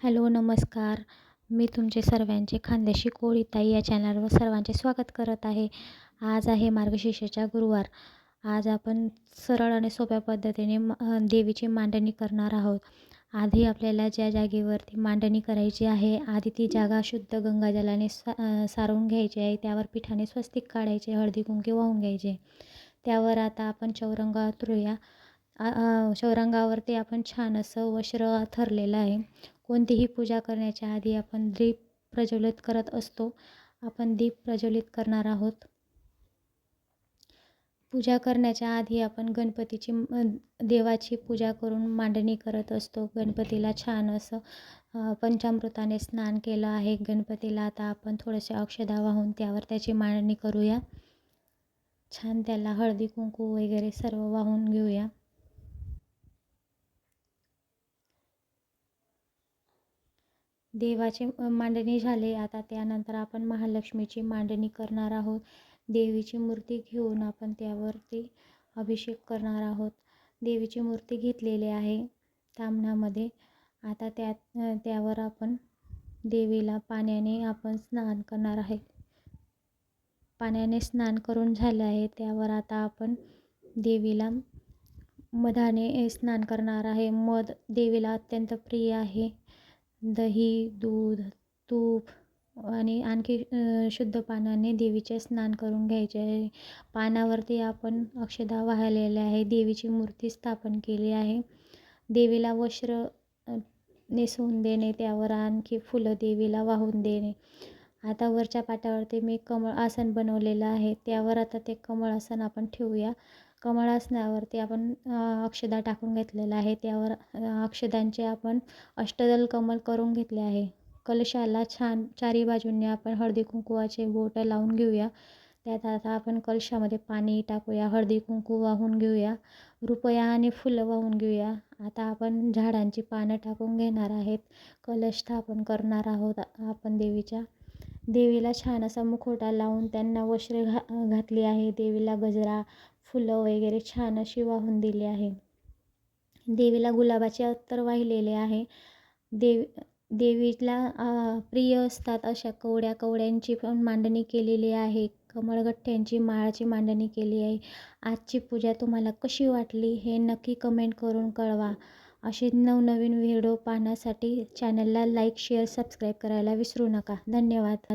Hello नमस्कार. मी तुमचे सर्वांचे खानदेशी कोळी ताई या चॅनलवर सर्वांचे स्वागत करत आहे. आज आहे मार्गशीर्षाचा गुरुवार. आज आपण सरळ आणि सोप्या पद्धतीने देवीची मांडणी करणार आहोत. आधी आपल्याला ज्या जागेवरती मांडणी करायची आहे, आधी ती जागा शुद्ध गंगाजलाने सारवून घ्यायची आहे. त्यावर पिठाने स्वस्तिक काढायचे, हळदी कुंकू वाहून घ्यायचे. त्यावर आता आपण चौरंग अंथरूया. चौरंगावरती आपण छान असं वस्त्र अंथरलेलं आहे. कोणतीही पूजा करण्याच्या आधी आपण दीप प्रज्वलित करत असतो. आपण दीप प्रज्वलित करणार आहोत. पूजा करण्याच्या आधी आपण देवाची पूजा करून मांडणी करत असतो. गणपतीला छान असं पंचामृताने स्नान केलं आहे. गणपतीला आता आपण थोडेसे अक्षदा वाहून त्यावर त्याची मांडणी करूया. छान त्याला हळदी कुंकू वगैरे सर्व वाहून घेऊया. देवाची मांडणी झाली. आता त्यानंतर आपण महालक्ष्मीची मांडणी करणार आहोत. देवीची मूर्ती घेऊन आपण त्यावरती अभिषेक करणार आहोत. देवीची मूर्ती घेतलेली आहे ताम्हणामध्ये. आता त्यावर आपण देवीला पाण्याने आपण स्नान करणार आहे. पाण्याने स्नान करून झाले आहे. त्यावर आता आपण देवीला मधाने स्नान करणार आहे. मध देवीला अत्यंत प्रिय आहे. दही, दूध, तूप आणि आणखी शुद्ध पाण्याने देवीचे स्नान करून घ्यायचे आहे. पानावरती आपण अक्षदा वाहिलेल्या आहे. देवीची मूर्ती स्थापन केली आहे. देवीला वस्त्र नेसवून देणे, त्यावर आणखी फुलं देवीला वाहून देणे. आता वरच्या पाटावरती मी कमळ आसन बनवलेलं आहे. त्यावर आता ते कमळ आसन आपण ठेवूया. कमळ आसनावरती आपण अक्षदा टाकून घेतलेला आहे. त्यावर अक्षदांचे आपण अष्टदल कमल करून घेतले आहे. कलशाला छान चारी बाजूंनी आपण हळदी कुंकवाचे बोट लावून घेऊया. त्यात आता आपण कलशामध्ये पाणी टाकूया, हळदी कुंकू वाहून घेऊया, रुपया आणि फुलं वाहून घेऊया. आता आपण झाडांची पानं टाकून घेणार आहेत. कलश स्थापन करणार आहोत आपण देवीला छान असा मुखवटा लावून त्यांना वस्त्रे घातली आहे. देवीला गजरा, फुलं वगैरे छान अशी वाहून दिली आहे. देवीला गुलाबाचे अत्तर वाहिलेले आहे. देवीला प्रिय असतात अशा कवड्यांची पण मांडणी केलेली आहे. कमळगठ्ठ्यांची माळाची मांडणी केली आहे. आजची पूजा तुम्हाला कशी वाटली हे नक्की कमेंट करून कळवा. असे नवनवीन व्हिडिओ पाहण्यासाठी चॅनलला लाईक, शेअर, सबस्क्राईब करायला विसरू नका. धन्यवाद.